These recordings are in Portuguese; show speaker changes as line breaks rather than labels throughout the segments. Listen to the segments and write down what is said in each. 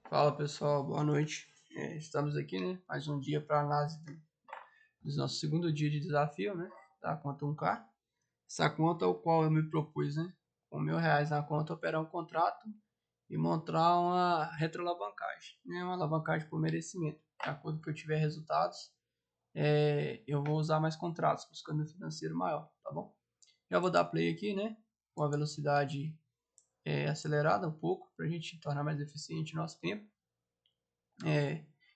Fala pessoal, boa noite. Estamos aqui, né? Mais um dia para análise do nosso segundo dia de desafio, né? Da conta 1K. Essa conta, o qual eu me propus, né? Com R$ 1.000 na conta, operar um contrato e montar uma retroalavancagem, né? Uma alavancagem por merecimento. De acordo com que eu tiver resultados, eu vou usar mais contratos, buscando um financeiro maior, tá bom? Já vou dar play aqui, né? Com a velocidade acelerada um pouco, para a gente tornar mais eficiente o nosso tempo.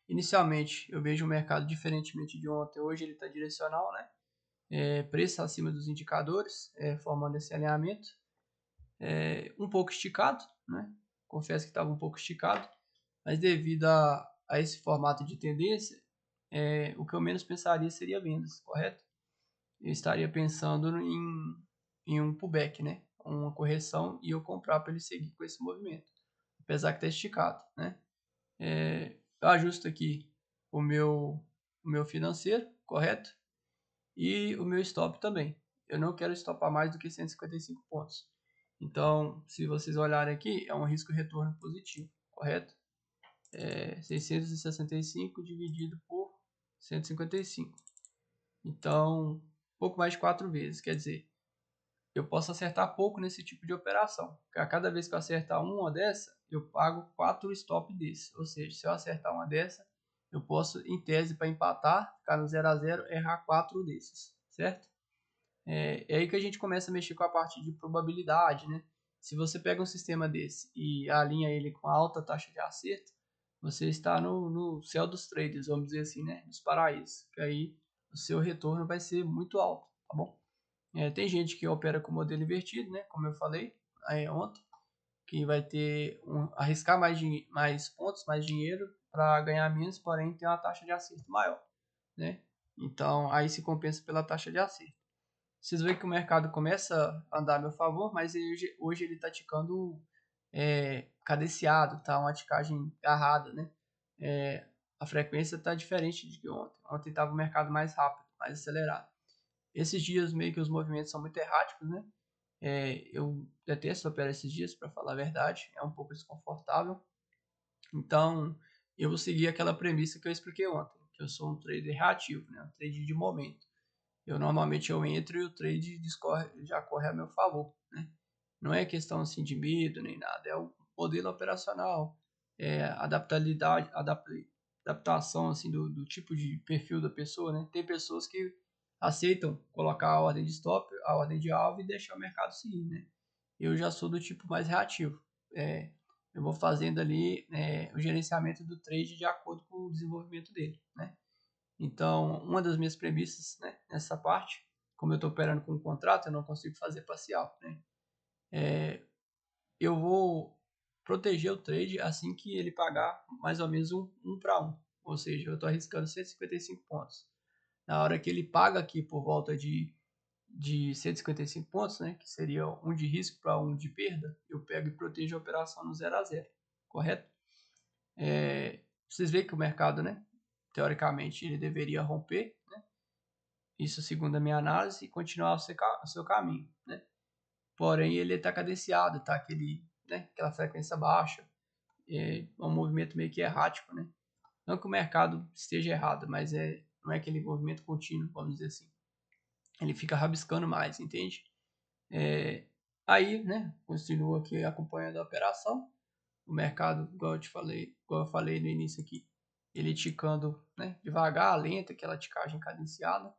Inicialmente, eu vejo o mercado diferentemente de ontem. Hoje ele está direcional, né? Preço acima dos indicadores, formando esse alinhamento. Um pouco esticado, né? Confesso que estava um pouco esticado, mas devido a esse formato de tendência, o que eu menos pensaria seria vendas, correto? Eu estaria pensando em um pullback, né? Uma correção e eu comprar para ele seguir com esse movimento, apesar que está esticado, né? Eu ajusto aqui o meu, o meu financeiro, correto? E o meu stop também. Eu não quero stopar mais do que 155 pontos. Então, se vocês olharem aqui, é um risco-retorno positivo, correto? 665 dividido por 155. Então, pouco mais de 4 vezes. Quer dizer, eu posso acertar pouco nesse tipo de operação. Porque a cada vez que eu acertar uma dessa, eu pago 4 stop desse. Ou seja, se eu acertar uma dessa, eu posso, em tese, para empatar, ficar no 0 a 0, errar 4 desses, certo? É aí que a gente começa a mexer com a parte de probabilidade, né? Se você pega um sistema desse e alinha ele com alta taxa de acerto, você está no céu dos traders, vamos dizer assim, né? Nos paraísos. Que aí o seu retorno vai ser muito alto, tá bom? Tem gente que opera com modelo invertido, né? Como eu falei ontem, que vai ter arriscar mais pontos, mais dinheiro para ganhar menos, porém ter uma taxa de acerto maior, né? Então aí se compensa pela taxa de acerto. Vocês veem que o mercado começa a andar a meu favor, mas hoje ele está ticando cadenciado, tá? Uma ticagem agarrada, né? A frequência está diferente de ontem. Ontem estava o mercado mais rápido, mais acelerado. Esses dias meio que os movimentos são muito erráticos, né? Eu detesto operar esses dias, para falar a verdade, é um pouco desconfortável. Então, eu vou seguir aquela premissa que eu expliquei ontem, que eu sou um trader reativo, né? Um trader de momento. Eu entro e o trade já corre a meu favor, né? Não é questão assim de medo nem nada, é o modelo operacional, adaptabilidade, adaptação assim do tipo de perfil da pessoa, né? Tem pessoas que aceitam colocar a ordem de stop, a ordem de alvo e deixar o mercado seguir, né? Eu já sou do tipo mais reativo. Eu vou fazendo ali o gerenciamento do trade de acordo com o desenvolvimento dele, né? Então, uma das minhas premissas, né, nessa parte, como eu estou operando com um contrato, eu não consigo fazer parcial, né? Eu vou proteger o trade assim que ele pagar mais ou menos um para um. Ou seja, eu estou arriscando 155 pontos. Na hora que ele paga aqui por volta de 155 pontos, né, que seria um de risco para um de perda, eu pego e protejo a operação no 0 a 0, correto? Vocês veem que o mercado, né, teoricamente, ele deveria romper, né? Isso segundo a minha análise, e continuar o seu caminho, né? Porém, ele está cadenciado, está aquela frequência baixa, um movimento meio que errático, né? Não que o mercado esteja errado, mas não é aquele movimento contínuo, vamos dizer assim. Ele fica rabiscando mais, entende? Aí, né, continua aqui acompanhando a operação. O mercado, igual eu falei no início aqui, ele ticando, né, devagar, lenta, aquela ticagem cadenciada.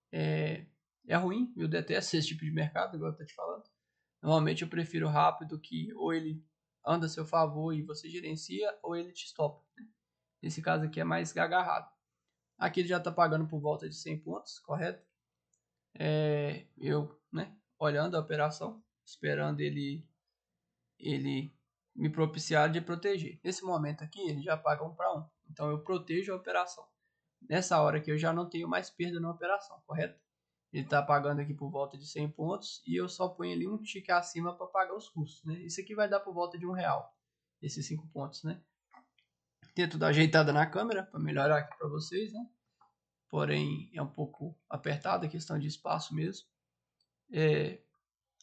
É ruim, eu detesto esse tipo de mercado, igual eu tô te falando. Normalmente eu prefiro rápido, que ou ele anda a seu favor e você gerencia, ou ele te stop, né? Nesse caso aqui é mais agarrado. Aqui ele já está pagando por volta de 100 pontos, correto? Eu, né, olhando a operação, esperando ele me propiciar de proteger. Nesse momento aqui ele já paga 1 para 1, então eu protejo a operação. Nessa hora aqui eu já não tenho mais perda na operação, correto? Ele está pagando aqui por volta de 100 pontos e eu só ponho ali um tique acima para pagar os custos, né? Isso aqui vai dar por volta de R$ 1, esses 5 pontos, né? Tento dar ajeitada na câmera para melhorar aqui para vocês, né? Porém é um pouco apertada a questão de espaço mesmo.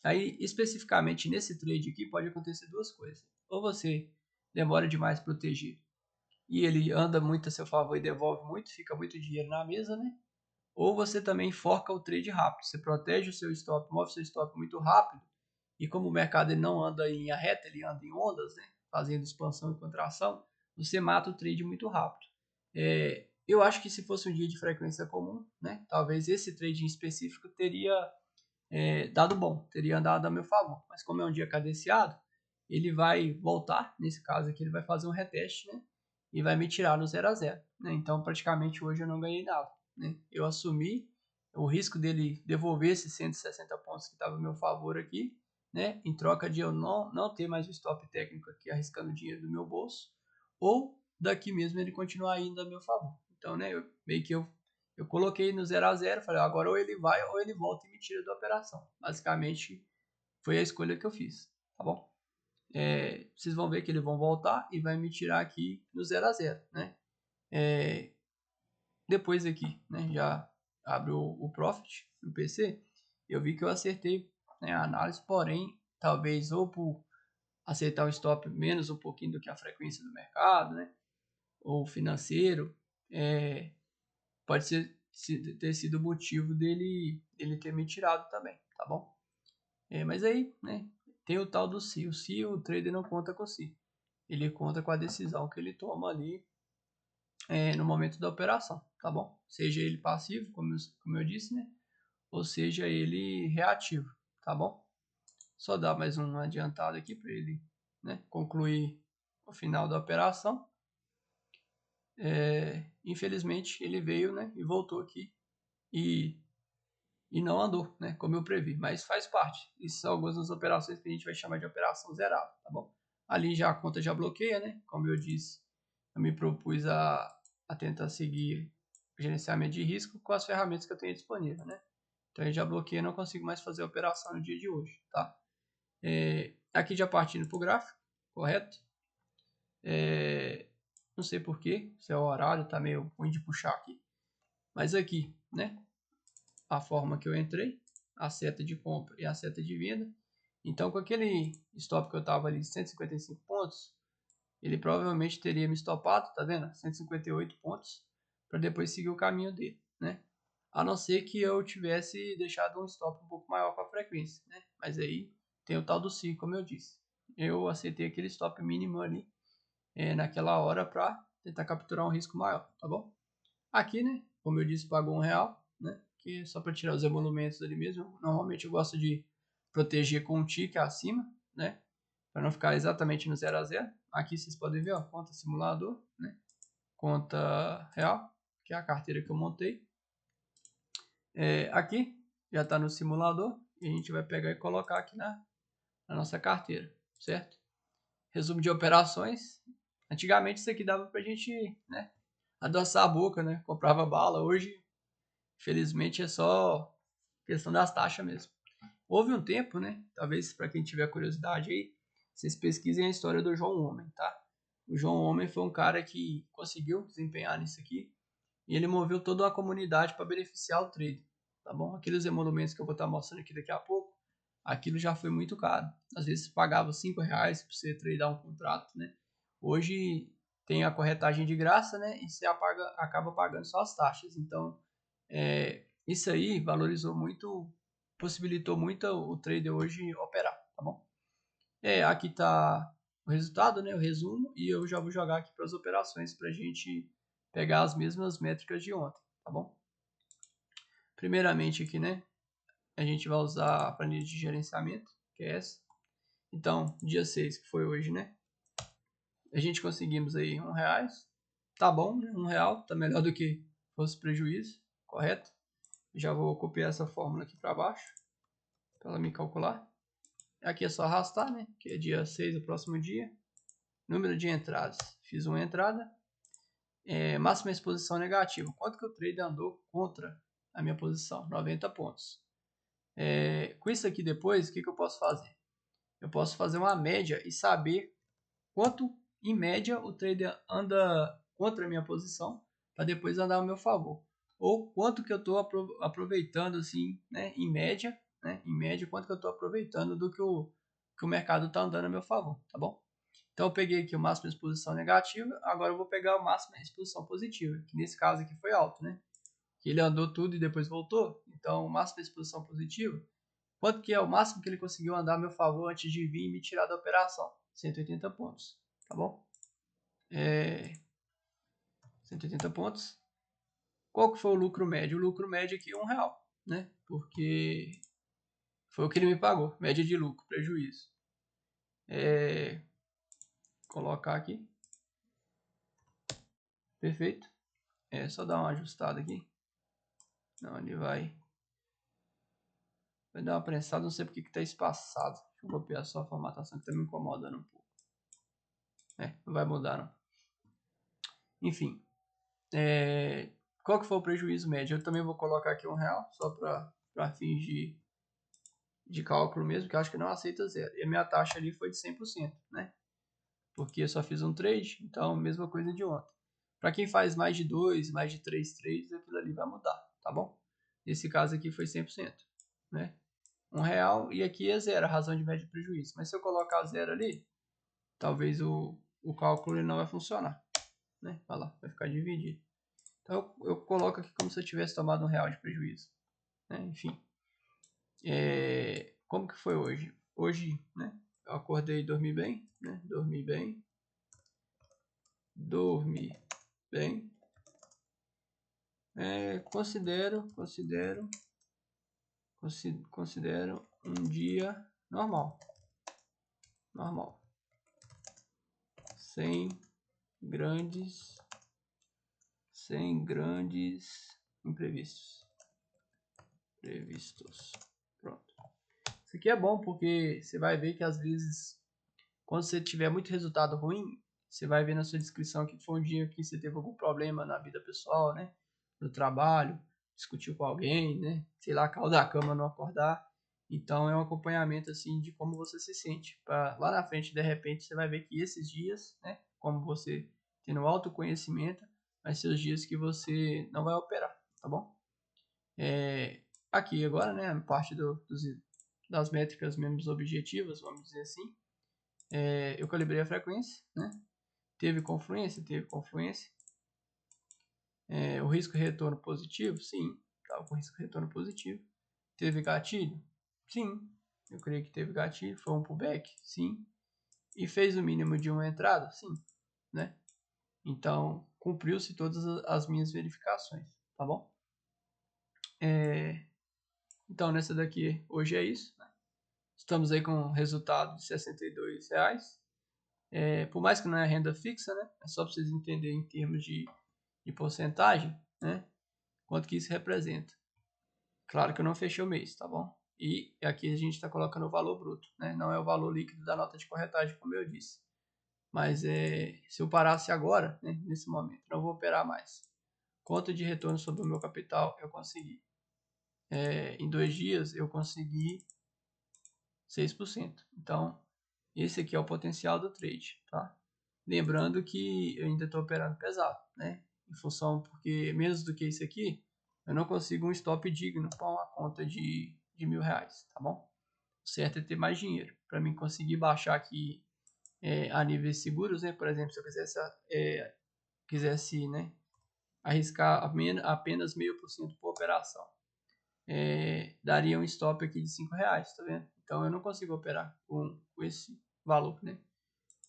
Aí especificamente nesse trade aqui pode acontecer duas coisas. Ou você demora demais para proteger e ele anda muito a seu favor e devolve muito, fica muito dinheiro na mesa, né? Ou você também forca o trade rápido, você protege o seu stop, move o seu stop muito rápido, e como o mercado ele não anda em linha reta, ele anda em ondas, né? Fazendo expansão e contração, você mata o trade muito rápido. Eu acho que se fosse um dia de frequência comum, né? Talvez esse trade em específico teria dado bom, teria andado a meu favor. Mas como é um dia cadenciado, ele vai voltar, nesse caso aqui ele vai fazer um reteste, né? E vai me tirar no 0 a 0, né? Então praticamente hoje eu não ganhei nada, né? Eu assumi o risco dele devolver esses 160 pontos que estava a meu favor aqui, né? Em troca de eu não ter mais o stop técnico aqui arriscando dinheiro do meu bolso, ou daqui mesmo ele continuar indo a meu favor. Então, né? Eu coloquei no 0 a 0, falei, agora ou ele vai ou ele volta e me tira da operação. Basicamente, foi a escolha que eu fiz, tá bom? Vocês vão ver que eles vão voltar e vai me tirar aqui no 0 a 0, né? Depois aqui, né, já abro o Profit no PC, eu vi que eu acertei, né, a análise, porém, talvez ou por acertar o stop menos um pouquinho do que a frequência do mercado, né, ou financeiro, pode ter sido o motivo dele ter me tirado também, tá bom? Mas aí, né, tem o tal do Si. O trader não conta com o Si. Ele conta com a decisão que ele toma ali no momento da operação, tá bom? Seja ele passivo, como eu disse, né? Ou seja ele reativo, tá bom? Só dar mais um adiantado aqui para ele, né, concluir o final da operação. Infelizmente ele veio, né, e voltou aqui e não andou, né, como eu previ, mas faz parte. Isso são algumas das operações que a gente vai chamar de operação zerada, tá bom? Ali já a conta já bloqueia, né? Como eu disse, eu me propus a tentar seguir o gerenciamento de risco com as ferramentas que eu tenho disponível, né? Então ele já bloqueia, não consigo mais fazer a operação no dia de hoje, tá? Aqui já partindo para o gráfico, correto? Não sei porquê, se é o horário, tá meio ruim de puxar aqui. Mas aqui, né? A forma que eu entrei, a seta de compra e a seta de venda. Então, com aquele stop que eu estava ali, 155 pontos, ele provavelmente teria me stopado, tá vendo? 158 pontos, para depois seguir o caminho dele, né? A não ser que eu tivesse deixado um stop um pouco maior com a frequência, né? Mas aí tem o tal do Si, como eu disse. Eu aceitei aquele stop mínimo ali naquela hora para tentar capturar um risco maior, tá bom? Aqui, né? Como eu disse, pagou R$1, né? Que é só para tirar os emolumentos ali mesmo. Normalmente eu gosto de proteger com um tick acima, né? Para não ficar exatamente no 0 a 0. Aqui vocês podem ver, ó, conta simulador, né? Conta real, que é a carteira que eu montei. Aqui já está no simulador e a gente vai pegar e colocar aqui na nossa carteira, certo? Resumo de operações. Antigamente isso aqui dava para a gente, né, adoçar a boca, né? Comprava bala. Hoje, infelizmente, é só questão das taxas mesmo. Houve um tempo, né? Talvez para quem tiver curiosidade aí, vocês pesquisem a história do João Homem, tá? O João Homem foi um cara que conseguiu desempenhar nisso aqui e ele moveu toda uma comunidade para beneficiar o trade, tá bom? Aqueles emolumentos que eu vou estar mostrando aqui daqui a pouco, aquilo já foi muito caro. Às vezes pagava R$5 para você tradear um contrato, né? Hoje tem a corretagem de graça, né? E você acaba pagando só as taxas. Então, isso aí valorizou muito, possibilitou muito o trader hoje operar, tá bom? Aqui está o resultado, né? O resumo, e eu já vou jogar aqui para as operações para a gente pegar as mesmas métricas de ontem, tá bom? Primeiramente aqui, né? A gente vai usar a planilha de gerenciamento, que é essa. Então, dia 6, que foi hoje, né? A gente conseguimos aí R$1. Tá bom, né? R$1 tá melhor do que fosse prejuízo, correto? Já vou copiar essa fórmula aqui para baixo, para ela me calcular. Aqui é só arrastar, né? Que é dia 6, o próximo dia. Número de entradas. Fiz uma entrada. Máxima exposição negativa. Quanto que o trader andou contra a minha posição? 90 pontos. Com isso aqui depois, o que eu posso fazer? Eu posso fazer uma média e saber quanto, em média, o trader anda contra a minha posição para depois andar ao meu favor. Ou quanto que eu estou aproveitando, assim, né, em média, quanto que eu estou aproveitando do que o mercado está andando a meu favor, tá bom? Então eu peguei aqui o máximo de exposição negativa, agora eu vou pegar o máximo de exposição positiva, que nesse caso aqui foi alto, né? Que ele andou tudo e depois voltou. Então o máximo de exposição positiva, quanto que é o máximo que ele conseguiu andar a meu favor antes de vir e me tirar da operação? 180 pontos, tá bom? 180 pontos. Qual que foi o lucro médio? O lucro médio aqui é R$1, né? Porque foi o que ele me pagou, média de lucro, prejuízo. Colocar aqui. Perfeito. Só dar uma ajustada aqui. Não, ele vai dar uma prensada, não sei porque que tá espaçado. Deixa eu copiar só a formatação que tá me incomodando um pouco. Não vai mudar não. Enfim. Qual que foi o prejuízo médio? Eu também vou colocar aqui R$1, só para fins de cálculo mesmo, que eu acho que não aceita zero. E a minha taxa ali foi de 100%, né? Porque eu só fiz um trade, então mesma coisa de ontem. Para quem faz mais de 2, mais de 3 trades, aquilo ali vai mudar, tá bom? Nesse caso aqui foi 100%, né? R$1 e aqui é zero, a razão de médio prejuízo. Mas se eu colocar zero ali, talvez o cálculo ele não vai funcionar, né? Olha lá, vai ficar dividido. Então eu coloco aqui como se eu tivesse tomado R$1 de prejuízo, né? Enfim. Como que foi hoje? Hoje, né? Eu acordei e dormi bem, né? Dormi bem. Considero um dia normal, sem grandes imprevistos. Pronto. Isso aqui é bom porque você vai ver que às vezes, quando você tiver muito resultado ruim, você vai ver na sua descrição que foi um dia que você teve algum problema na vida pessoal, né? No trabalho, discutiu com alguém, né? Sei lá, caiu da cama, não acordar. Então é um acompanhamento assim de como você se sente. Pra lá na frente, de repente, você vai ver que esses dias, né? Como você tendo autoconhecimento, vai ser os dias que você não vai operar, tá bom? Aqui agora, né? A parte das métricas menos objetivas, vamos dizer assim. Eu calibrei a frequência, né? Teve confluência? Teve confluência. O risco retorno positivo? Sim, estava com risco retorno positivo. Teve gatilho? Sim, eu creio que teve gatilho. Foi um pullback? Sim. E fez o mínimo de uma entrada? Sim, né? Então, cumpriu-se todas as minhas verificações, tá bom? Então, nessa daqui, hoje é isso, né? Estamos aí com um resultado de R$62. Por mais que não é renda fixa, né? É só para vocês entenderem em termos de porcentagem, né? Quanto que isso representa. Claro que eu não fechei o mês, tá bom? E aqui a gente está colocando o valor bruto, né? Não é o valor líquido da nota de corretagem, como eu disse. Mas se eu parasse agora, né, nesse momento, não vou operar mais. Conta de retorno sobre o meu capital, eu consegui. Em 2 dias, eu consegui 6%. Então, esse aqui é o potencial do trade, tá? Lembrando que eu ainda estou operando pesado, né? Em função, porque menos do que isso aqui, eu não consigo um stop digno para uma conta de R$1.000, tá bom? O certo é ter mais dinheiro, para mim conseguir baixar aqui a níveis seguros, né? Por exemplo, se eu quisesse né, arriscar apenas 0,5% por operação, daria um stop aqui de R$5, tá vendo? Então eu não consigo operar com esse valor, né?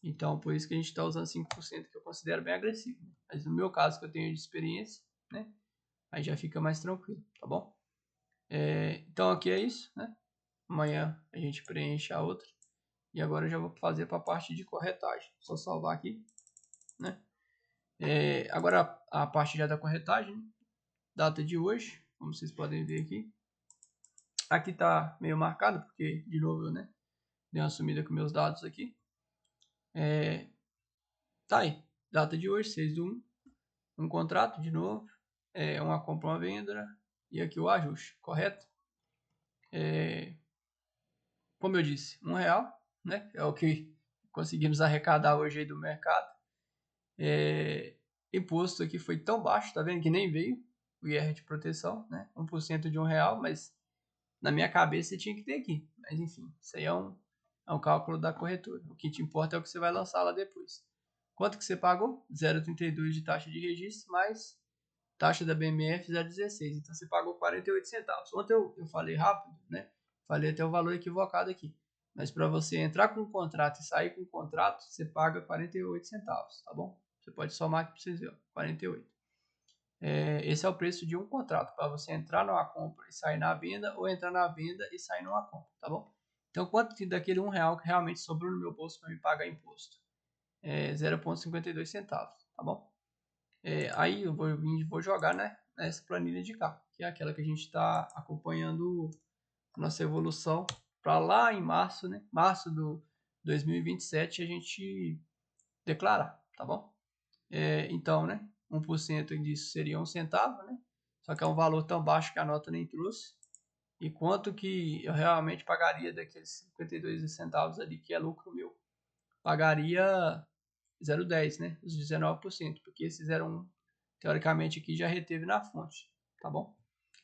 Então, por isso que a gente está usando 5%, que eu considero bem agressivo. Né? Mas no meu caso, que eu tenho de experiência, né? Aí já fica mais tranquilo, tá bom? Então, aqui é isso, né? Amanhã a gente preenche a outra. E agora eu já vou fazer para a parte de corretagem. Só salvar aqui, né? Agora a parte já da corretagem, né? Data de hoje, como vocês podem ver aqui. Aqui tá meio marcado, porque, de novo, né? Dei uma sumida com meus dados aqui. Tá aí, data de hoje, 6/1. Um contrato, de novo. Uma compra, uma venda. E aqui o ajuste, correto? Como eu disse, R$1, né? É o que conseguimos arrecadar hoje aí do mercado. Imposto aqui foi tão baixo, tá vendo que nem veio o IR de proteção, né? 1% de R$1, mas na minha cabeça tinha que ter aqui. Mas enfim, isso aí é um é um cálculo da corretora. O que te importa é o que você vai lançar lá depois. Quanto que você pagou? 0,32 de taxa de registro, mais taxa da BMF 0,16. Então você pagou 48 centavos. Ontem eu falei rápido, né? Falei até o valor equivocado aqui. Mas para você entrar com um contrato e sair com um contrato, você paga 48 centavos, tá bom? Você pode somar aqui para vocês verem, 48. Esse é o preço de um contrato, para você entrar numa compra e sair na venda, ou entrar na venda e sair numa compra, tá bom? Então, quanto que daquele R$1 que realmente sobrou no meu bolso para me pagar imposto? 0,52 centavos, tá bom? Aí eu vou jogar, né, nessa planilha de cá, que é aquela que a gente está acompanhando a nossa evolução para lá em março, né? Março do 2027 a gente declarar, tá bom? Então, né, 1% disso seria 1 centavo, né? Só que é um valor tão baixo que a nota nem trouxe. E quanto que eu realmente pagaria daqueles 52 centavos ali, que é lucro meu? Pagaria 0,10, né? Os 19%, porque esse 0,1, teoricamente, aqui já reteve na fonte, tá bom?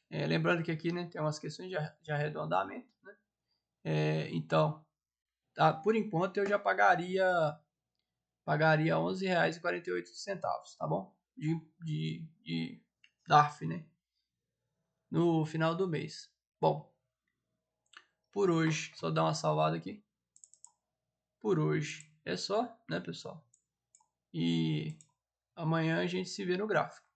Lembrando que aqui, né, tem umas questões de arredondamento, né? Então, tá, por enquanto eu já pagaria R$11,48, tá bom? De DARF, né? No final do mês. Bom, por hoje, só dar uma salvada aqui. Por hoje é só, né, pessoal? E amanhã a gente se vê no gráfico.